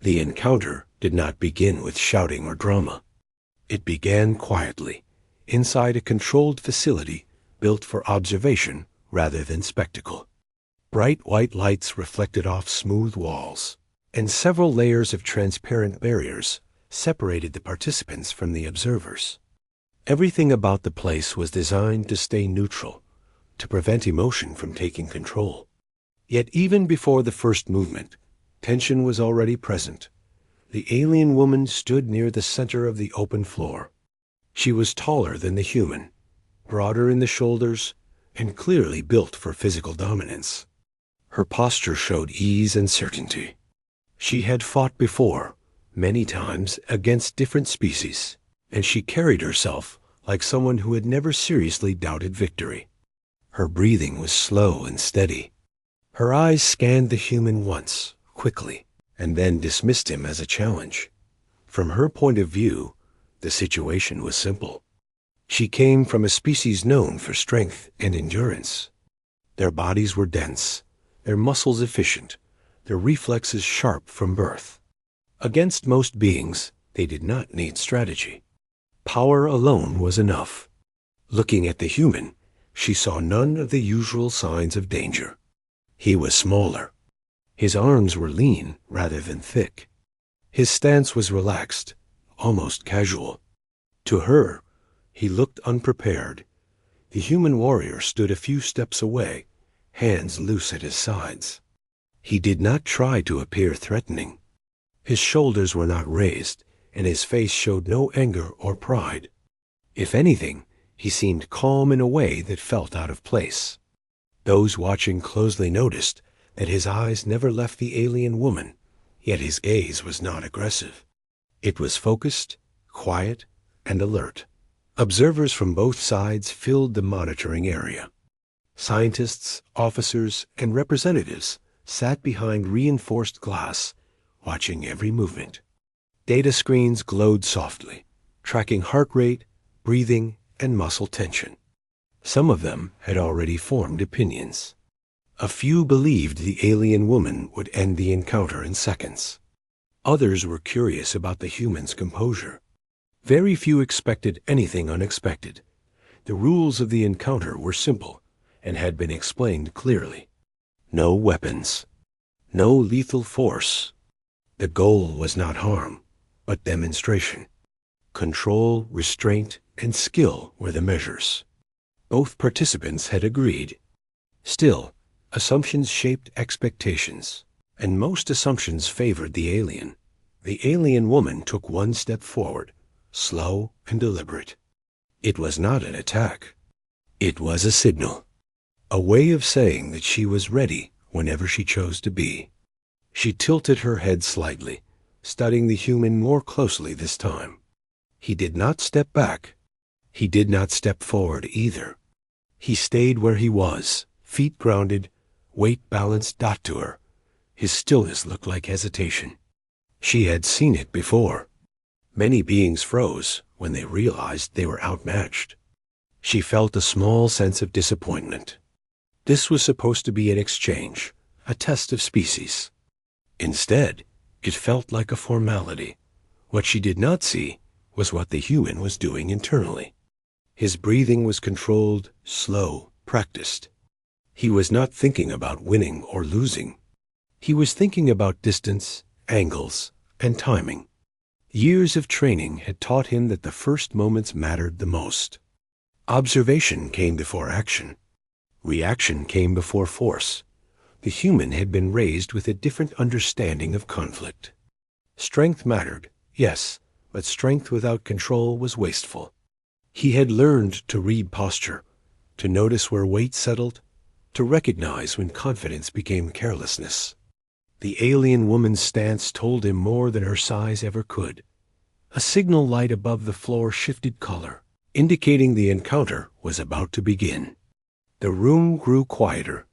The encounter did not begin with shouting or drama. It began quietly, inside a controlled facility built for observation rather than spectacle. Bright white lights reflected off smooth walls, and several layers of transparent barriers separated the participants from the observers. Everything about the place was designed to stay neutral, to prevent emotion from taking control. Yet even before the first movement, tension was already present. The alien woman stood near the center of the open floor. She was taller than the human, broader in the shoulders, and clearly built for physical dominance. Her posture showed ease and certainty. She had fought before, many times, against different species, and she carried herself like someone who had never seriously doubted victory. Her breathing was slow and steady. Her eyes scanned the human once, quickly, and then dismissed him as a challenge. From her point of view, the situation was simple. She came from a species known for strength and endurance. Their bodies were dense, their muscles efficient, their reflexes sharp from birth. Against most beings, they did not need strategy. Power alone was enough. Looking at the human, she saw none of the usual signs of danger. He was smaller. His arms were lean rather than thick. His stance was relaxed, almost casual. To her, he looked unprepared. The human warrior stood a few steps away, hands loose at his sides. He did not try to appear threatening. His shoulders were not raised, and his face showed no anger or pride. If anything, he seemed calm in a way that felt out of place. Those watching closely noticed that his eyes never left the alien woman, yet his gaze was not aggressive. It was focused, quiet, and alert. Observers from both sides filled the monitoring area. Scientists, officers, and representatives sat behind reinforced glass, watching every movement. Data screens glowed softly, tracking heart rate, breathing, and muscle tension. Some of them had already formed opinions. A few believed the alien woman would end the encounter in seconds. Others were curious about the human's composure. Very few expected anything unexpected. The rules of the encounter were simple and had been explained clearly. No weapons. No lethal force. The goal was not harm, but demonstration. Control, restraint, and skill were the measures. Both participants had agreed. Still, assumptions shaped expectations, and most assumptions favored the alien. The alien woman took one step forward, slow and deliberate. It was not an attack. It was a signal, a way of saying that she was ready whenever she chose to be. She tilted her head slightly, studying the human more closely this time. He did not step back. He did not step forward either. He stayed where he was, feet grounded, weight balanced to her. His stillness looked like hesitation. She had seen it before. Many beings froze when they realized they were outmatched. She felt a small sense of disappointment. This was supposed to be an exchange, a test of species. Instead, it felt like a formality. What she did not see was what the human was doing internally. His breathing was controlled, slow, practiced. He was not thinking about winning or losing. He was thinking about distance, angles, and timing. Years of training had taught him that the first moments mattered the most. Observation came before action. Reaction came before force. The human had been raised with a different understanding of conflict. Strength mattered, yes, but strength without control was wasteful. He had learned to read posture, to notice where weight settled, to recognize when confidence became carelessness. The alien woman's stance told him more than her size ever could. A signal light above the floor shifted color, indicating the encounter was about to begin. The room grew quieter.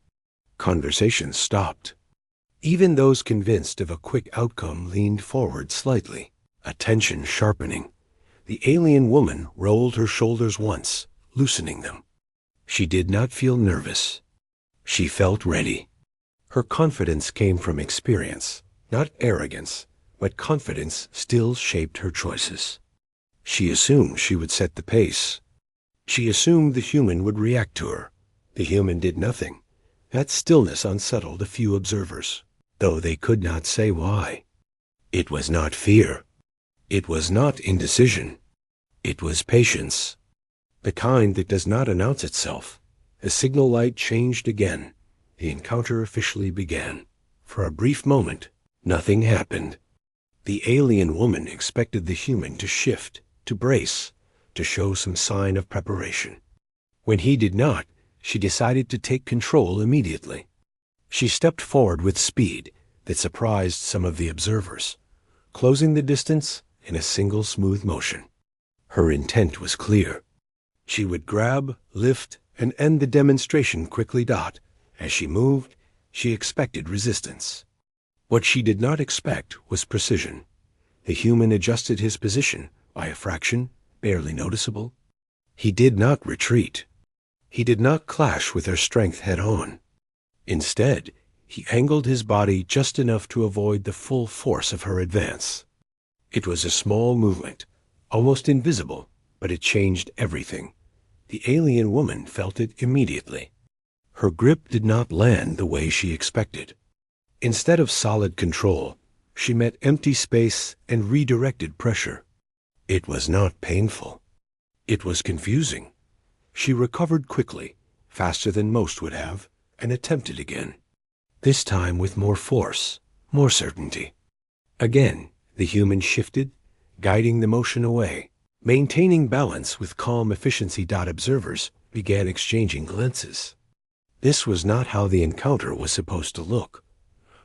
Conversation stopped. Even those convinced of a quick outcome leaned forward slightly, attention sharpening. The alien woman rolled her shoulders once, loosening them. She did not feel nervous. She felt ready. Her confidence came from experience, not arrogance, but confidence still shaped her choices. She assumed she would set the pace. She assumed the human would react to her. The human did nothing. That stillness unsettled a few observers, though they could not say why. It was not fear. It was not indecision. It was patience. The kind that does not announce itself. The signal light changed again. The encounter officially began. For a brief moment, nothing happened. The alien woman expected the human to shift, to brace, to show some sign of preparation. When he did not, she decided to take control immediately. She stepped forward with speed that surprised some of the observers, closing the distance in a single smooth motion. Her intent was clear. She would grab, lift, and end the demonstration quickly. As she moved, she expected resistance. What she did not expect was precision. The human adjusted his position by a fraction, barely noticeable. He did not retreat. He did not clash with her strength head-on. Instead, he angled his body just enough to avoid the full force of her advance. It was a small movement, almost invisible, but it changed everything. The alien woman felt it immediately. Her grip did not land the way she expected. Instead of solid control, she met empty space and redirected pressure. It was not painful. It was confusing. She recovered quickly, faster than most would have, and attempted again. This time with more force, more certainty. Again, the human shifted, guiding the motion away. Maintaining balance with calm efficiency. Observers began exchanging glances. This was not how the encounter was supposed to look.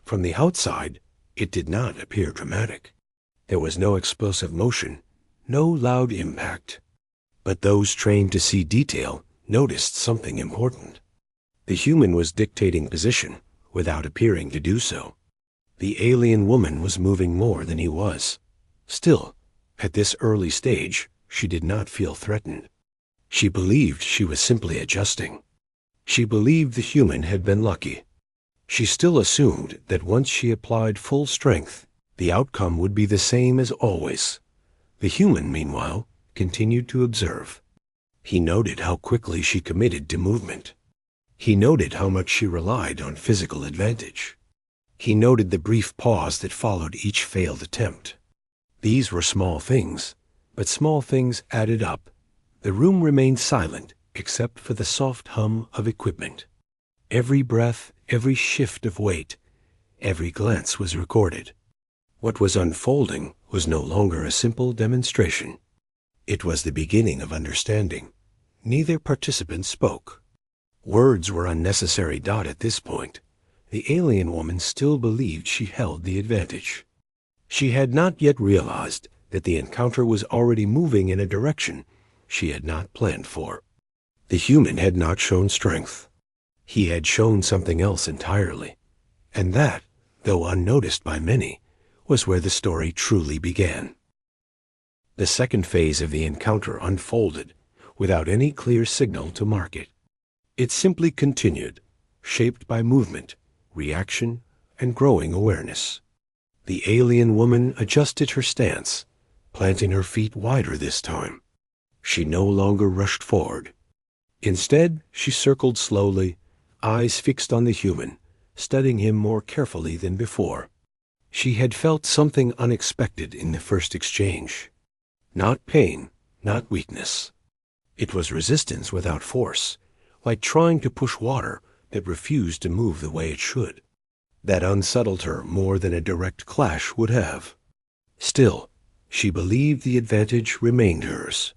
From the outside, it did not appear dramatic. There was no explosive motion, no loud impact. But those trained to see detail noticed something important. The human was dictating position without appearing to do so. The alien woman was moving more than he was. Still, at this early stage, she did not feel threatened. She believed she was simply adjusting. She believed the human had been lucky. She still assumed that once she applied full strength, the outcome would be the same as always. The human, meanwhile, continued to observe. He noted how quickly she committed to movement. He noted how much she relied on physical advantage. He noted the brief pause that followed each failed attempt. These were small things, but small things added up. The room remained silent except for the soft hum of equipment. Every breath, every shift of weight, every glance was recorded. What was unfolding was no longer a simple demonstration. It was the beginning of understanding. Neither participant spoke. Words were unnecessary. At this point, the alien woman still believed she held the advantage. She had not yet realized that the encounter was already moving in a direction she had not planned for. The human had not shown strength. He had shown something else entirely. And that, though unnoticed by many, was where the story truly began. The second phase of the encounter unfolded without any clear signal to mark it. It simply continued, shaped by movement, reaction, and growing awareness. The alien woman adjusted her stance, planting her feet wider this time. She no longer rushed forward. Instead, she circled slowly, eyes fixed on the human, studying him more carefully than before. She had felt something unexpected in the first exchange. Not pain, not weakness. It was resistance without force, like trying to push water that refused to move the way it should. That unsettled her more than a direct clash would have. Still, she believed the advantage remained hers.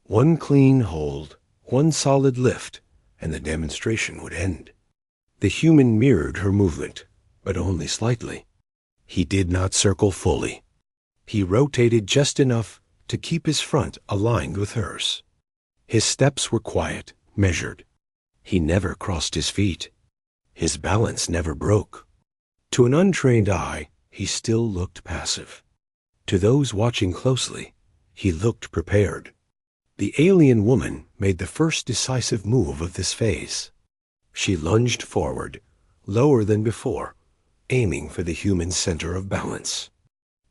One clean hold, one solid lift, and the demonstration would end. The human mirrored her movement, but only slightly. He did not circle fully. He rotated just enough to keep his front aligned with hers. His steps were quiet, measured. He never crossed his feet. His balance never broke. To an untrained eye, he still looked passive. To those watching closely, he looked prepared. The alien woman made the first decisive move of this phase. She lunged forward, lower than before, aiming for the human center of balance.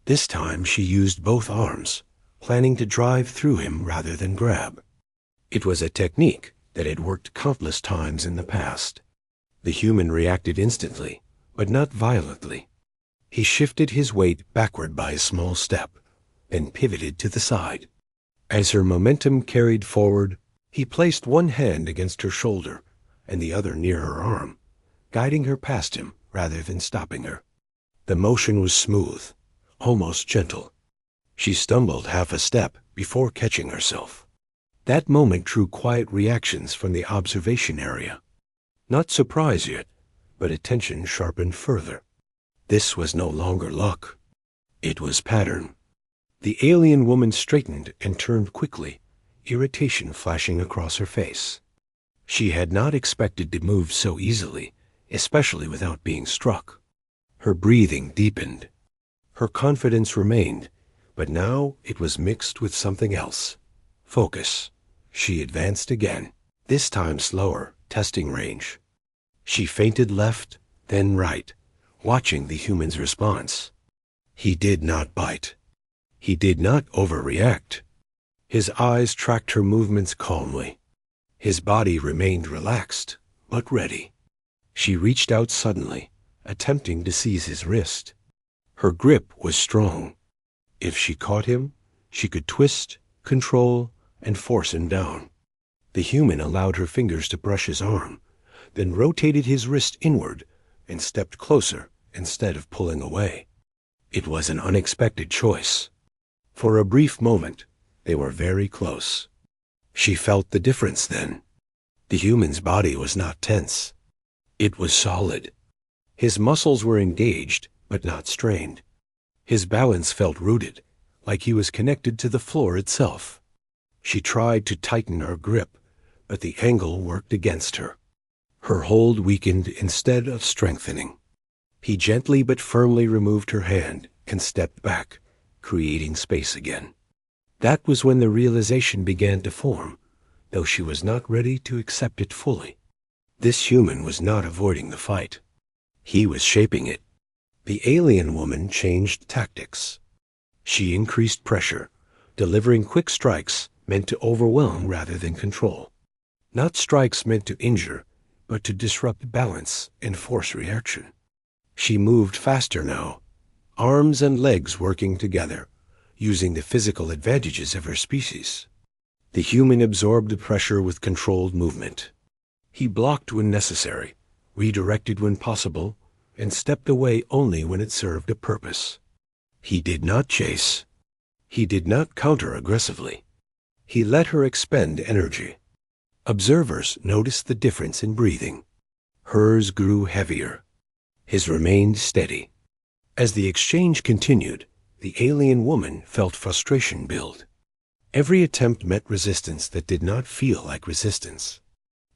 This time she used both arms, planning to drive through him rather than grab. It was a technique that had worked countless times in the past. The human reacted instantly, but not violently. He shifted his weight backward by a small step, then pivoted to the side. As her momentum carried forward, he placed one hand against her shoulder and the other near her arm, guiding her past him rather than stopping her. The motion was smooth, almost gentle. She stumbled half a step before catching herself. That moment drew quiet reactions from the observation area. Not surprise yet, but attention sharpened further. This was no longer luck. It was pattern. The alien woman straightened and turned quickly, irritation flashing across her face. She had not expected to move so easily, especially without being struck. Her breathing deepened. Her confidence remained, but now it was mixed with something else. Focus. She advanced again, this time slower, testing range. She feinted left, then right, watching the human's response. He did not bite. He did not overreact. His eyes tracked her movements calmly. His body remained relaxed, but ready. She reached out suddenly, attempting to seize his wrist. Her grip was strong. If she caught him, she could twist, control, and force him down. The human allowed her fingers to brush his arm, then rotated his wrist inward and stepped closer instead of pulling away. It was an unexpected choice. For a brief moment, they were very close. She felt the difference then. The human's body was not tense. It was solid. His muscles were engaged, but not strained. His balance felt rooted, like he was connected to the floor itself. She tried to tighten her grip, but the angle worked against her. Her hold weakened instead of strengthening. He gently but firmly removed her hand and stepped back, creating space again. That was when the realization began to form, though she was not ready to accept it fully. This human was not avoiding the fight. He was shaping it. The alien woman changed tactics. She increased pressure, delivering quick strikes meant to overwhelm rather than control. Not strikes meant to injure, but to disrupt balance and force reaction. She moved faster now, arms and legs working together, using the physical advantages of her species. The human absorbed the pressure with controlled movement. He blocked when necessary, redirected when possible, and stepped away only when it served a purpose. He did not chase. He did not counter aggressively. He let her expend energy. Observers noticed the difference in breathing. Hers grew heavier. His remained steady. As the exchange continued, the alien woman felt frustration build. Every attempt met resistance that did not feel like resistance.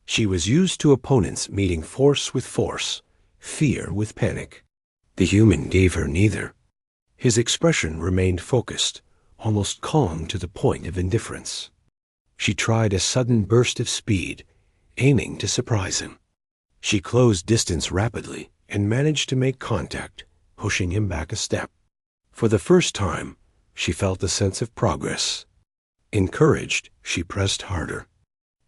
She was used to opponents meeting force with force, fear with panic. The human gave her neither. His expression remained focused, almost calm to the point of indifference. She tried a sudden burst of speed, aiming to surprise him. She closed distance rapidly and managed to make contact, pushing him back a step. For the first time, she felt a sense of progress. Encouraged, she pressed harder.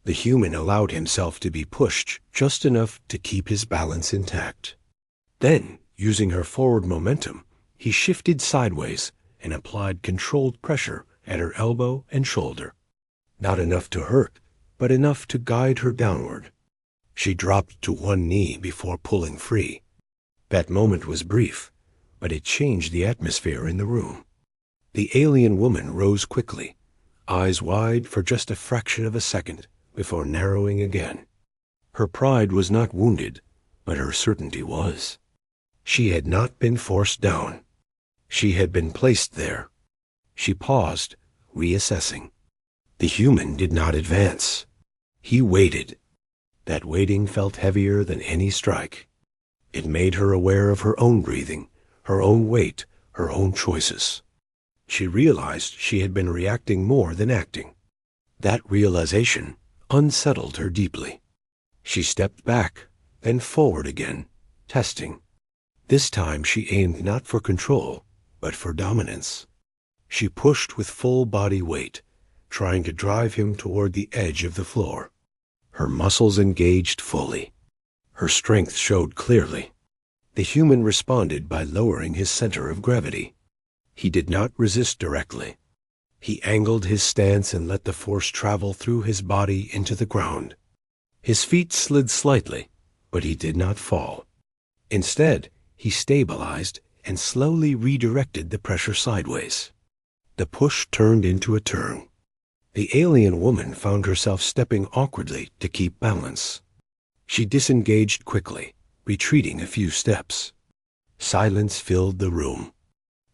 The human allowed himself to be pushed just enough to keep his balance intact. Then, using her forward momentum, he shifted sideways and applied controlled pressure at her elbow and shoulder. Not enough to hurt, but enough to guide her downward. She dropped to one knee before pulling free. That moment was brief, but it changed the atmosphere in the room. The alien woman rose quickly, eyes wide for just a fraction of a second before narrowing again. Her pride was not wounded, but her certainty was. She had not been forced down. She had been placed there. She paused, reassessing. The human did not advance. He waited. That waiting felt heavier than any strike. It made her aware of her own breathing, her own weight, her own choices. She realized she had been reacting more than acting. That realization unsettled her deeply. She stepped back, then forward again, testing. This time she aimed not for control, but for dominance. She pushed with full body weight, trying to drive him toward the edge of the floor. Her muscles engaged fully. Her strength showed clearly. The human responded by lowering his center of gravity. He did not resist directly. He angled his stance and let the force travel through his body into the ground. His feet slid slightly, but he did not fall. Instead, he stabilized and slowly redirected the pressure sideways. The push turned into a turn. The alien woman found herself stepping awkwardly to keep balance. She disengaged quickly, retreating a few steps. Silence filled the room.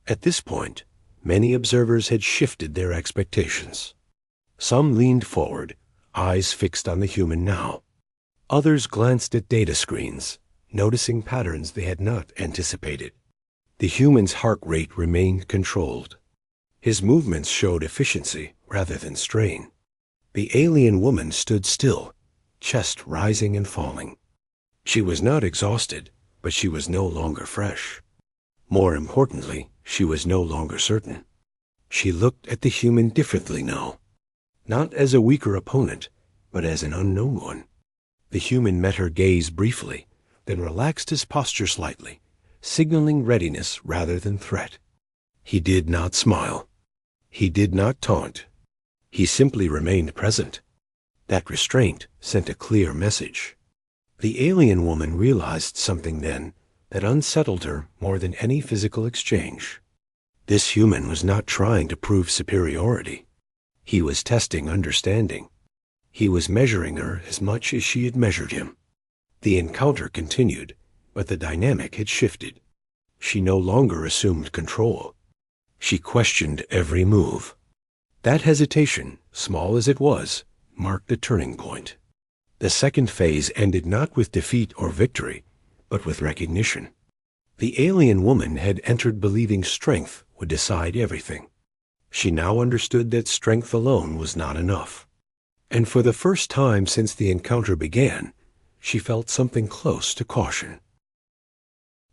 At this point, many observers had shifted their expectations. Some leaned forward, eyes fixed on the human now. Others glanced at data screens, noticing patterns they had not anticipated. The human's heart rate remained controlled. His movements showed efficiency rather than strain. The alien woman stood still, chest rising and falling. She was not exhausted, but she was no longer fresh. More importantly, she was no longer certain. She looked at the human differently now, not as a weaker opponent, but as an unknown one. The human met her gaze briefly, then relaxed his posture slightly, signaling readiness rather than threat. He did not smile. He did not taunt. He simply remained present. That restraint sent a clear message. The alien woman realized something then that unsettled her more than any physical exchange. This human was not trying to prove superiority. He was testing understanding. He was measuring her as much as she had measured him. The encounter continued, but the dynamic had shifted. She no longer assumed control. She questioned every move. That hesitation, small as it was, marked a turning point. The second phase ended not with defeat or victory, but with recognition. The alien woman had entered believing strength would decide everything. She now understood that strength alone was not enough. And for the first time since the encounter began, she felt something close to caution.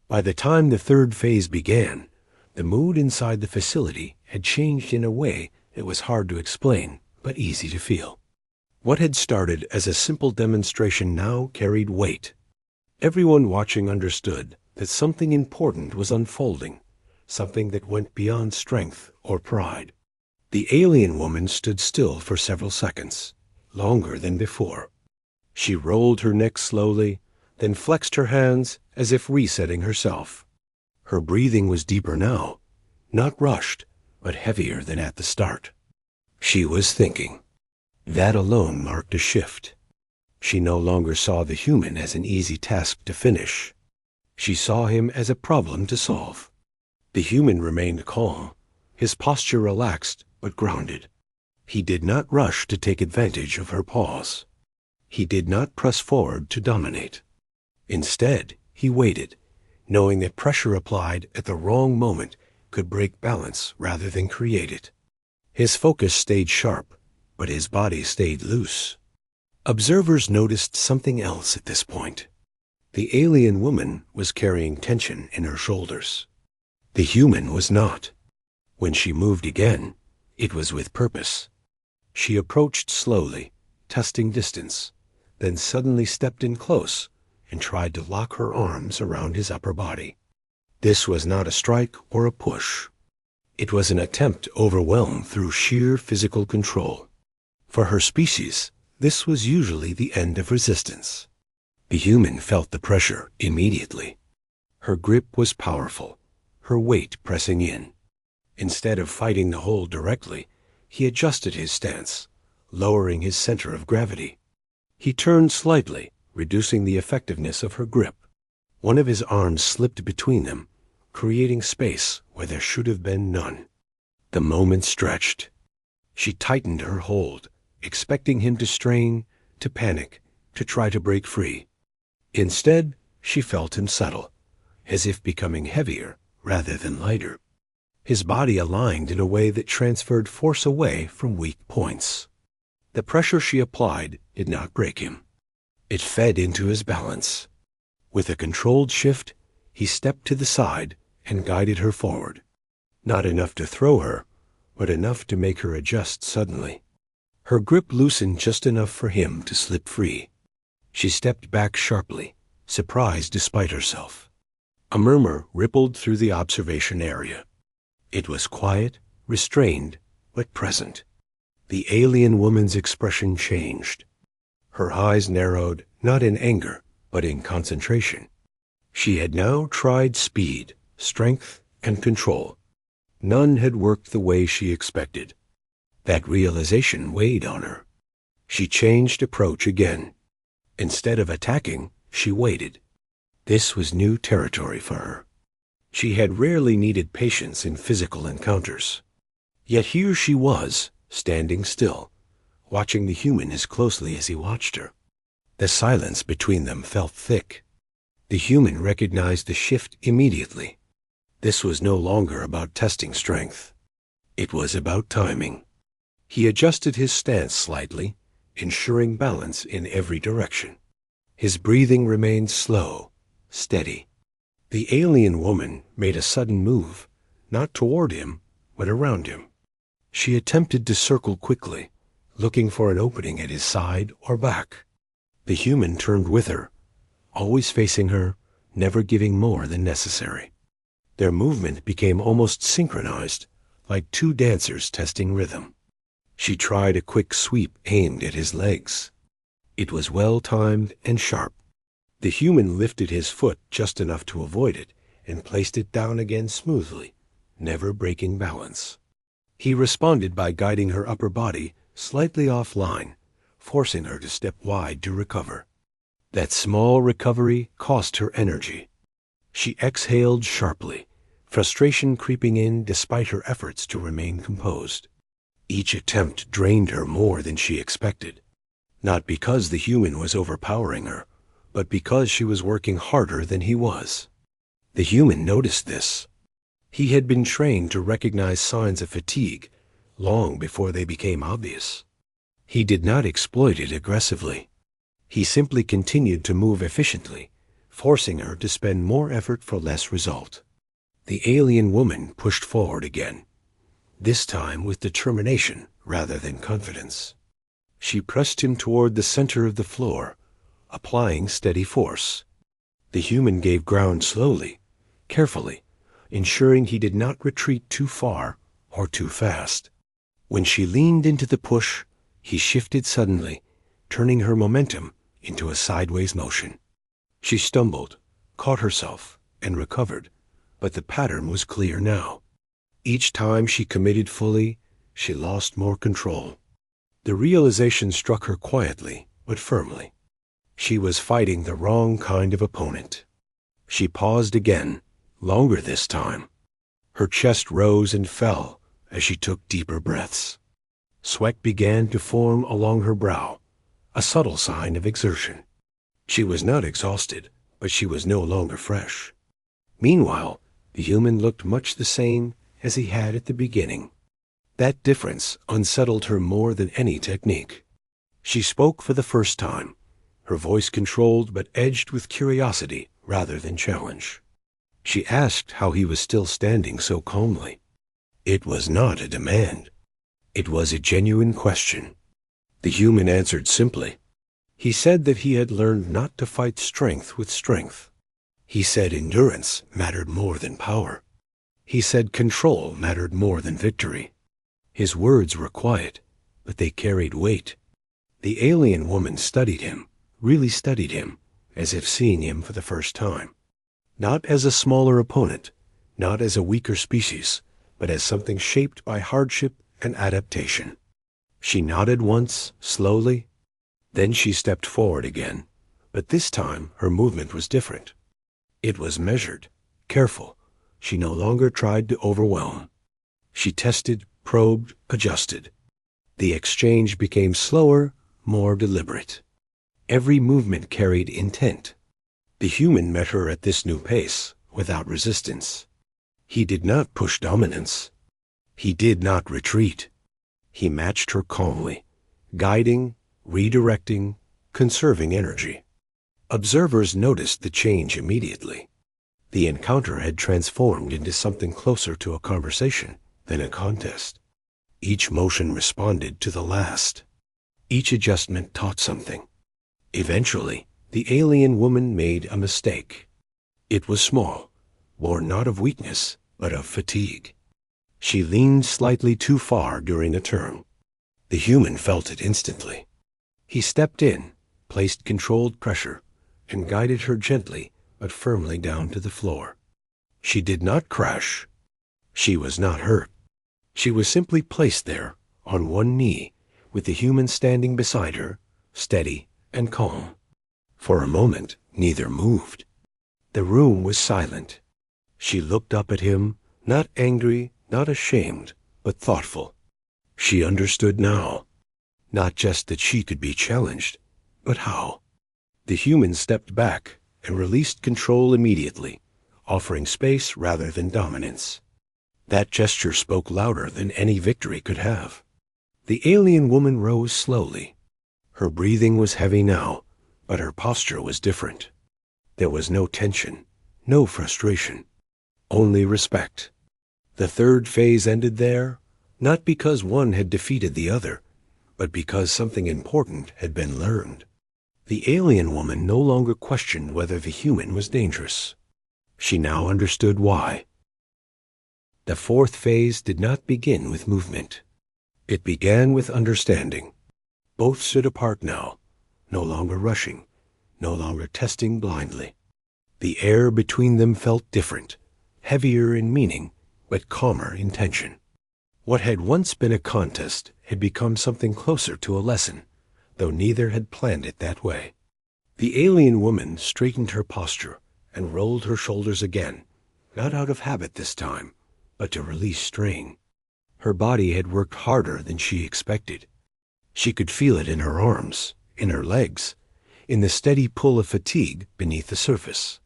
By the time the third phase began, the mood inside the facility had changed in a way that was hard to explain, but easy to feel. What had started as a simple demonstration now carried weight. Everyone watching understood that something important was unfolding, something that went beyond strength or pride. The alien woman stood still for several seconds, longer than before. She rolled her neck slowly, then flexed her hands as if resetting herself. Her breathing was deeper now, not rushed, but heavier than at the start. She was thinking. That alone marked a shift. She no longer saw the human as an easy task to finish. She saw him as a problem to solve. The human remained calm, his posture relaxed but grounded. He did not rush to take advantage of her pause. He did not press forward to dominate. Instead, he waited, knowing that pressure applied at the wrong moment could break balance rather than create it. His focus stayed sharp, but his body stayed loose. Observers noticed something else at this point. The alien woman was carrying tension in her shoulders. The human was not. When she moved again, it was with purpose. She approached slowly, testing distance, then suddenly stepped in close and tried to lock her arms around his upper body. This was not a strike or a push. It was an attempt to overwhelm through sheer physical control. For her species, this was usually the end of resistance. The human felt the pressure immediately. Her grip was powerful, her weight pressing in. Instead of fighting the hold directly, he adjusted his stance, lowering his center of gravity. He turned slightly, reducing the effectiveness of her grip. One of his arms slipped between them, creating space where there should have been none. The moment stretched. She tightened her hold, expecting him to strain, to panic, to try to break free. Instead, she felt him settle, as if becoming heavier rather than lighter. His body aligned in a way that transferred force away from weak points. The pressure she applied did not break him. It fed into his balance. With a controlled shift, he stepped to the side and guided her forward. Not enough to throw her, but enough to make her adjust suddenly. Her grip loosened just enough for him to slip free. She stepped back sharply, surprised despite herself. A murmur rippled through the observation area. It was quiet, restrained, but present. The alien woman's expression changed. Her eyes narrowed, not in anger, but in concentration. She had now tried speed, strength, and control. None had worked the way she expected. That realization weighed on her. She changed approach again. Instead of attacking, she waited. This was new territory for her. She had rarely needed patience in physical encounters. Yet here she was, standing still, watching the human as closely as he watched her. The silence between them felt thick. The human recognized the shift immediately. This was no longer about testing strength. It was about timing. He adjusted his stance slightly, ensuring balance in every direction. His breathing remained slow, steady. The alien woman made a sudden move, not toward him, but around him. She attempted to circle quickly, looking for an opening at his side or back. The human turned with her, always facing her, never giving more than necessary. Their movement became almost synchronized, like two dancers testing rhythm. She tried a quick sweep aimed at his legs. It was well-timed and sharp. The human lifted his foot just enough to avoid it and placed it down again smoothly, never breaking balance. He responded by guiding her upper body slightly offline, forcing her to step wide to recover. That small recovery cost her energy. She exhaled sharply, frustration creeping in despite her efforts to remain composed. Each attempt drained her more than she expected, not because the human was overpowering her, but because she was working harder than he was. The human noticed this. He had been trained to recognize signs of fatigue long before they became obvious. He did not exploit it aggressively. He simply continued to move efficiently, forcing her to spend more effort for less result. The alien woman pushed forward again, this time with determination rather than confidence. She pressed him toward the center of the floor, applying steady force. The human gave ground slowly, carefully, ensuring he did not retreat too far or too fast. When she leaned into the push, he shifted suddenly, turning her momentum into a sideways motion. She stumbled, caught herself, and recovered, but the pattern was clear now. Each time she committed fully, she lost more control. The realization struck her quietly, but firmly. She was fighting the wrong kind of opponent. She paused again, longer this time. Her chest rose and fell as she took deeper breaths. Sweat began to form along her brow, a subtle sign of exertion. She was not exhausted, but she was no longer fresh. Meanwhile, the human looked much the same as he had at the beginning. That difference unsettled her more than any technique. She spoke for the first time, her voice controlled but edged with curiosity rather than challenge. She asked how he was still standing so calmly. It was not a demand. It was a genuine question. The human answered simply. He said that he had learned not to fight strength with strength. He said endurance mattered more than power. He said control mattered more than victory. His words were quiet, but they carried weight. The alien woman studied him, really studied him, as if seeing him for the first time. Not as a smaller opponent, not as a weaker species, but as something shaped by hardship and adaptation. She nodded once, slowly. Then she stepped forward again, but this time her movement was different. It was measured, careful. She no longer tried to overwhelm. She tested, probed, adjusted. The exchange became slower, more deliberate. Every movement carried intent. The human met her at this new pace, without resistance. He did not push dominance. He did not retreat. He matched her calmly, guiding, redirecting, conserving energy. Observers noticed the change immediately. The encounter had transformed into something closer to a conversation than a contest. Each motion responded to the last. Each adjustment taught something. Eventually, the alien woman made a mistake. It was small, born not of weakness, but of fatigue. She leaned slightly too far during a turn. The human felt it instantly. He stepped in, placed controlled pressure, and guided her gently but firmly down to the floor. She did not crash. She was not hurt. She was simply placed there, on one knee, with the human standing beside her, steady and calm. For a moment, neither moved. The room was silent. She looked up at him, not angry, not ashamed, but thoughtful. She understood now. Not just that she could be challenged, but how. The human stepped back and released control immediately, offering space rather than dominance. That gesture spoke louder than any victory could have. The alien woman rose slowly. Her breathing was heavy now, but her posture was different. There was no tension, no frustration, only respect. The third phase ended there, not because one had defeated the other, but because something important had been learned. The alien woman no longer questioned whether the human was dangerous. She now understood why. The fourth phase did not begin with movement. It began with understanding. Both stood apart now, no longer rushing, no longer testing blindly. The air between them felt different, heavier in meaning, but calmer in tension. What had once been a contest had become something closer to a lesson, though neither had planned it that way. The alien woman straightened her posture and rolled her shoulders again, not out of habit this time, but to release strain. Her body had worked harder than she expected. She could feel it in her arms, in her legs, in the steady pull of fatigue beneath the surface.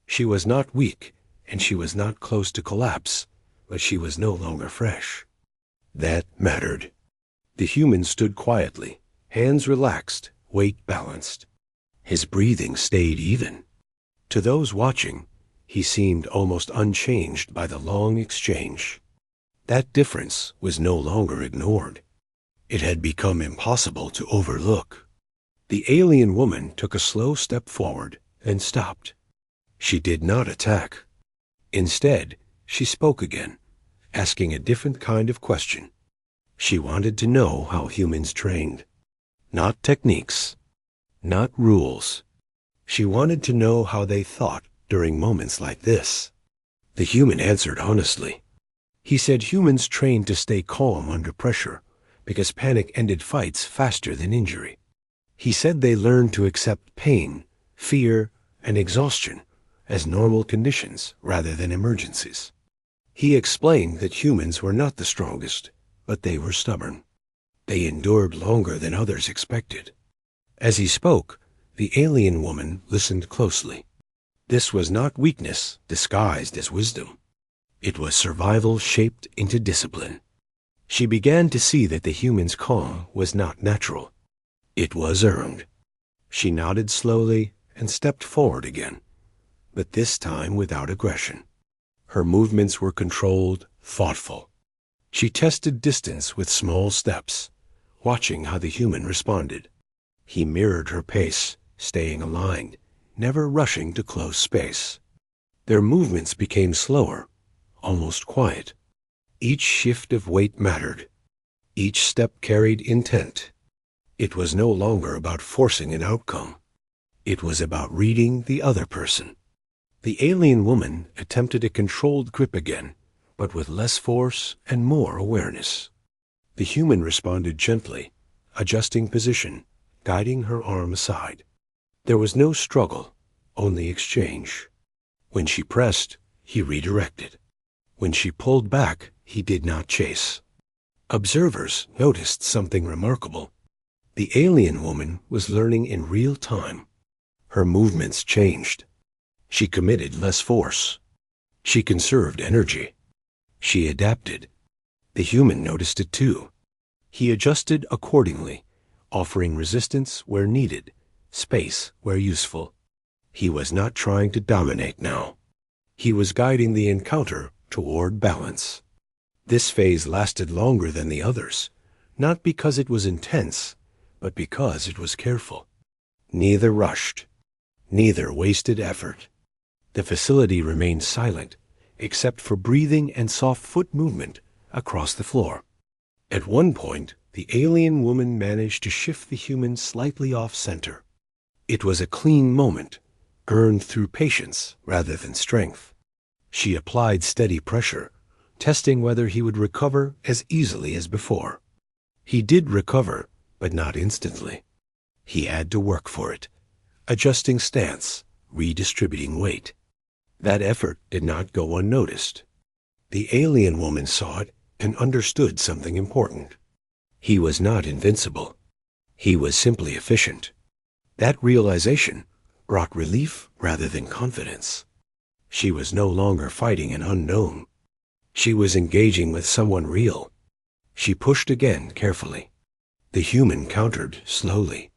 She was not weak, and she was not close to collapse, but she was no longer fresh. That mattered. The human stood quietly, hands relaxed, weight balanced. His breathing stayed even. To those watching, he seemed almost unchanged by the long exchange. That difference was no longer ignored. It had become impossible to overlook. The alien woman took a slow step forward and stopped. She did not attack. Instead, she spoke again, asking a different kind of question. She wanted to know how humans trained. Not techniques, not rules. She wanted to know how they thought during moments like this. The human answered honestly. He said humans trained to stay calm under pressure because panic ended fights faster than injury. He said they learned to accept pain, fear, and exhaustion as normal conditions rather than emergencies. He explained that humans were not the strongest, but they were stubborn. They endured longer than others expected. As he spoke, the alien woman listened closely. This was not weakness disguised as wisdom. It was survival shaped into discipline. She began to see that the human's calm was not natural. It was earned. She nodded slowly and stepped forward again, but this time without aggression. Her movements were controlled, thoughtful. She tested distance with small steps, watching how the human responded. He mirrored her pace, staying aligned, never rushing to close space. Their movements became slower, almost quiet. Each shift of weight mattered. Each step carried intent. It was no longer about forcing an outcome. It was about reading the other person. The alien woman attempted a controlled grip again, but with less force and more awareness. The human responded gently, adjusting position, guiding her arm aside. There was no struggle, only exchange. When she pressed, he redirected. When she pulled back, he did not chase. Observers noticed something remarkable. The alien woman was learning in real time. Her movements changed. She committed less force. She conserved energy. She adapted. The human noticed it too. He adjusted accordingly, offering resistance where needed, space where useful. He was not trying to dominate now. He was guiding the encounter toward balance. This phase lasted longer than the others, not because it was intense, but because it was careful. Neither rushed. Neither wasted effort. The facility remained silent, except for breathing and soft foot movement across the floor. At one point, the alien woman managed to shift the human slightly off-center. It was a clean moment, earned through patience rather than strength. She applied steady pressure, testing whether he would recover as easily as before. He did recover, but not instantly. He had to work for it, adjusting stance, redistributing weight. That effort did not go unnoticed. The alien woman saw it and understood something important. He was not invincible. He was simply efficient. That realization brought relief rather than confidence. She was no longer fighting an unknown. She was engaging with someone real. She pushed again carefully. The human countered slowly.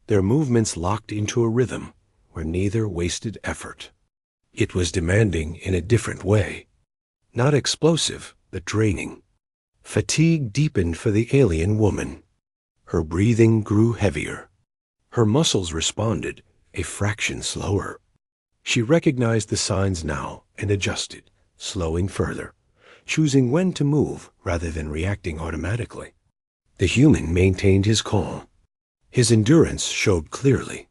Their movements locked into a rhythm where neither wasted effort. It was demanding in a different way. Not explosive, but draining. Fatigue deepened for the alien woman. Her breathing grew heavier. Her muscles responded, a fraction slower. She recognized the signs now and adjusted, slowing further, choosing when to move rather than reacting automatically. The human maintained his calm. His endurance showed clearly.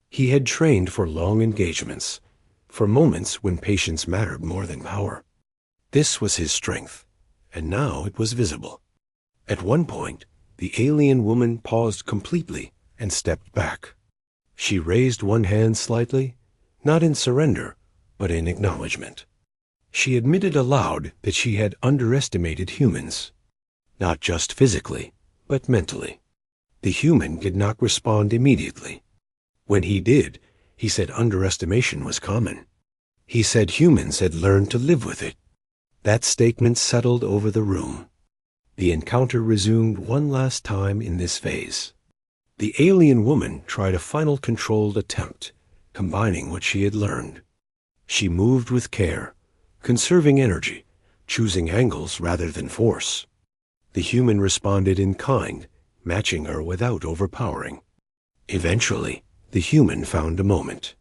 He had trained for long engagements, for moments when patience mattered more than power. This was his strength, and now it was visible. At one point, the alien woman paused completely and stepped back. She raised one hand slightly, not in surrender, but in acknowledgement. She admitted aloud that she had underestimated humans, not just physically, but mentally. The human did not respond immediately. When he did, he said underestimation was common. He said humans had learned to live with it. That statement settled over the room. The encounter resumed one last time in this phase. The alien woman tried a final controlled attempt, combining what she had learned. She moved with care, conserving energy, choosing angles rather than force. The human responded in kind, matching her without overpowering. Eventually, the human found a moment.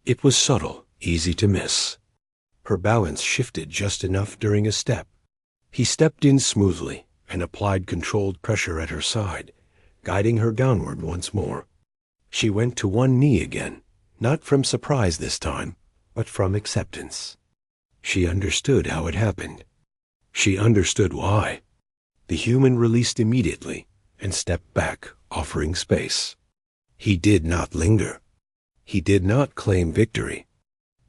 It was subtle, easy to miss. Her balance shifted just enough during a step. He stepped in smoothly and applied controlled pressure at her side, guiding her downward once more. She went to one knee again, not from surprise this time, but from acceptance. She understood how it happened. She understood why. The human released immediately and stepped back, offering space. He did not linger. He did not claim victory.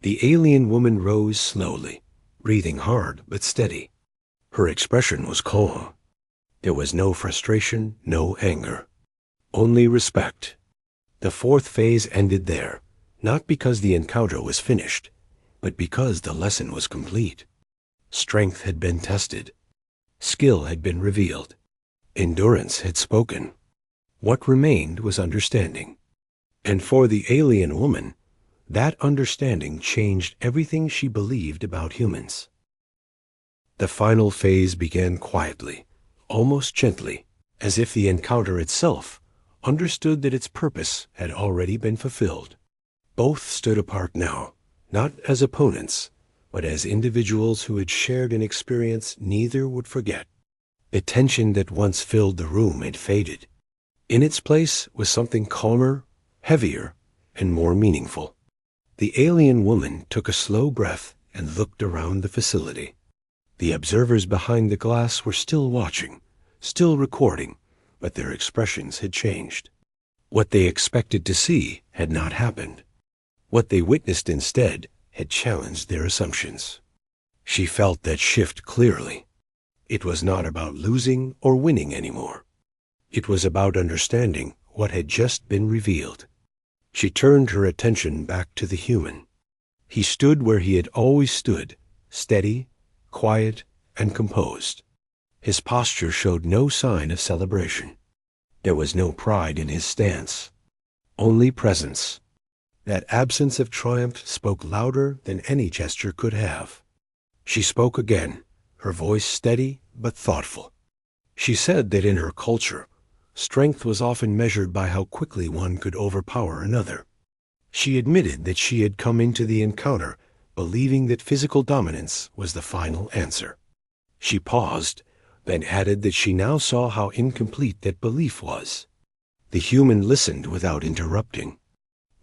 The alien woman rose slowly, breathing hard but steady. Her expression was calm. There was no frustration, no anger. Only respect. The fourth phase ended there, not because the encounter was finished, but because the lesson was complete. Strength had been tested. Skill had been revealed. Endurance had spoken. What remained was understanding. And for the alien woman, that understanding changed everything she believed about humans. The final phase began quietly, almost gently, as if the encounter itself understood that its purpose had already been fulfilled. Both stood apart now, not as opponents, but as individuals who had shared an experience neither would forget. The tension that once filled the room had faded. In its place was something calmer, heavier, and more meaningful. The alien woman took a slow breath and looked around the facility. The observers behind the glass were still watching, still recording, but their expressions had changed. What they expected to see had not happened. What they witnessed instead had challenged their assumptions. She felt that shift clearly. It was not about losing or winning anymore. It was about understanding what had just been revealed. She turned her attention back to the human. He stood where he had always stood, steady, quiet, and composed. His posture showed no sign of celebration. There was no pride in his stance, only presence. That absence of triumph spoke louder than any gesture could have. She spoke again, her voice steady but thoughtful. She said that in her culture, strength was often measured by how quickly one could overpower another. She admitted that she had come into the encounter believing that physical dominance was the final answer. She paused, then added that she now saw how incomplete that belief was. The human listened without interrupting.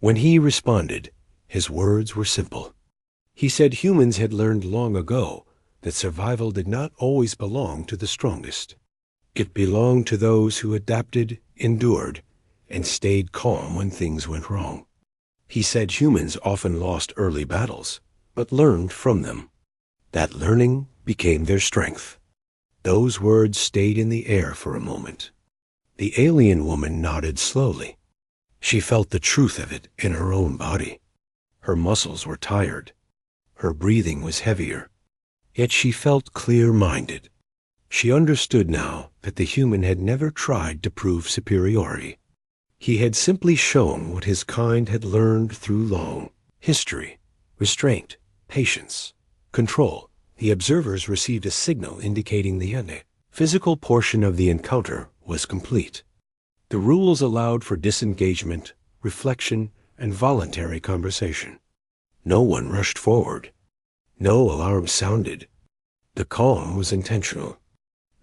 When he responded, his words were simple. He said humans had learned long ago that survival did not always belong to the strongest. It belonged to those who adapted, endured, and stayed calm when things went wrong. He said humans often lost early battles, but learned from them. That learning became their strength. Those words stayed in the air for a moment. The alien woman nodded slowly. She felt the truth of it in her own body. Her muscles were tired. Her breathing was heavier. Yet she felt clear-minded. She understood now that the human had never tried to prove superiority. He had simply shown what his kind had learned through long history, restraint, patience, control. The observers received a signal indicating the physical portion of the encounter was complete. The rules allowed for disengagement, reflection, and voluntary conversation. No one rushed forward. No alarm sounded. The calm was intentional.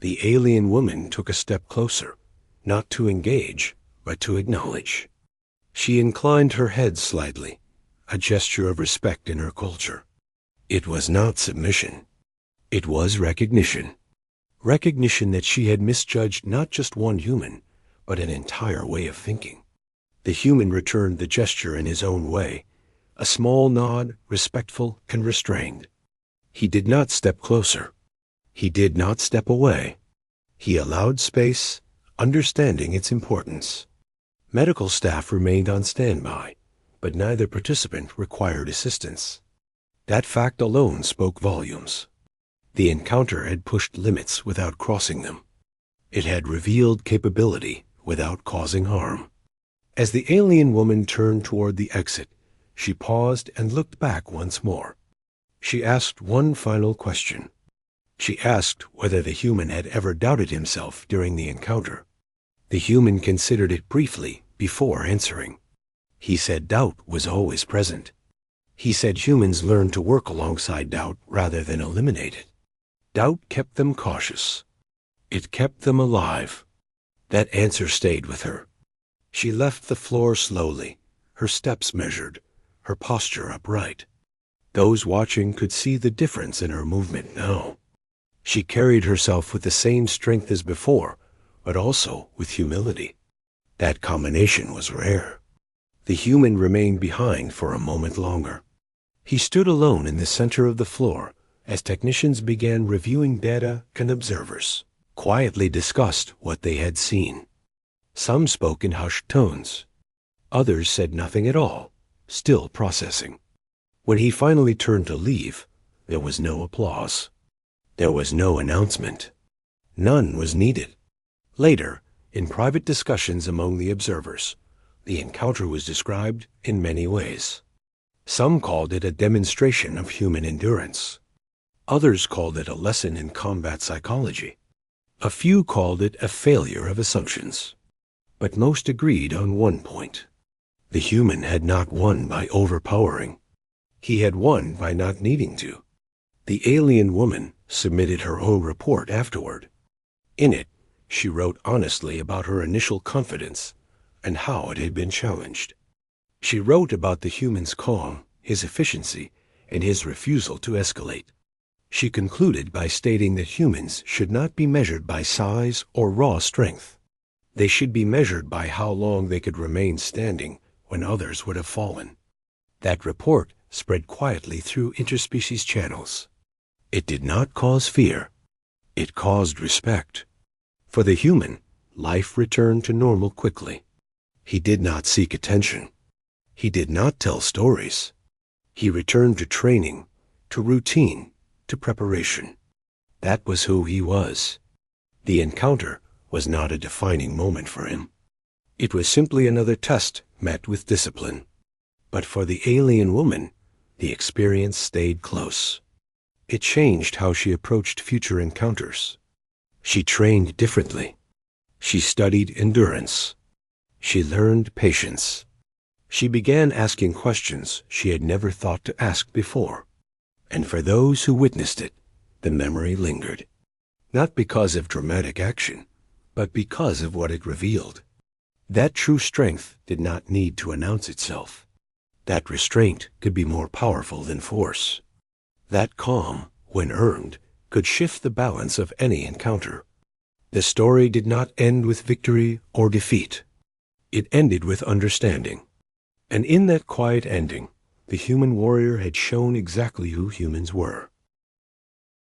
The alien woman took a step closer, not to engage, but to acknowledge. She inclined her head slightly, a gesture of respect in her culture. It was not submission. It was recognition. Recognition that she had misjudged not just one human, but an entire way of thinking. The human returned the gesture in his own way, a small nod, respectful and restrained. He did not step closer. He did not step away. He allowed space, understanding its importance. Medical staff remained on standby, but neither participant required assistance. That fact alone spoke volumes. The encounter had pushed limits without crossing them. It had revealed capability without causing harm. As the alien woman turned toward the exit, she paused and looked back once more. She asked one final question. She asked whether the human had ever doubted himself during the encounter. The human considered it briefly before answering. He said doubt was always present. He said humans learned to work alongside doubt rather than eliminate it. Doubt kept them cautious. It kept them alive. That answer stayed with her. She left the floor slowly, her steps measured, her posture upright. Those watching could see the difference in her movement now. She carried herself with the same strength as before, but also with humility. That combination was rare. The human remained behind for a moment longer. He stood alone in the center of the floor as technicians began reviewing data and observers quietly discussed what they had seen. Some spoke in hushed tones. Others said nothing at all, still processing. When he finally turned to leave, there was no applause. There was no announcement. None was needed. Later, in private discussions among the observers, the encounter was described in many ways. Some called it a demonstration of human endurance. Others called it a lesson in combat psychology. A few called it a failure of assumptions. But most agreed on one point. The human had not won by overpowering. He had won by not needing to. The alien woman submitted her own report afterward. In it, she wrote honestly about her initial confidence and how it had been challenged. She wrote about the human's calm, his efficiency, and his refusal to escalate. She concluded by stating that humans should not be measured by size or raw strength. They should be measured by how long they could remain standing when others would have fallen. That report spread quietly through interspecies channels. It did not cause fear. It caused respect. For the human, life returned to normal quickly. He did not seek attention. He did not tell stories. He returned to training, to routine, to preparation. That was who he was. The encounter was not a defining moment for him. It was simply another test met with discipline. But for the alien woman, the experience stayed close. It changed how she approached future encounters. She trained differently. She studied endurance. She learned patience. She began asking questions she had never thought to ask before. And for those who witnessed it, the memory lingered. Not because of dramatic action, but because of what it revealed. That true strength did not need to announce itself. That restraint could be more powerful than force. That calm, when earned, could shift the balance of any encounter. The story did not end with victory or defeat. It ended with understanding. And in that quiet ending, the human warrior had shown exactly who humans were.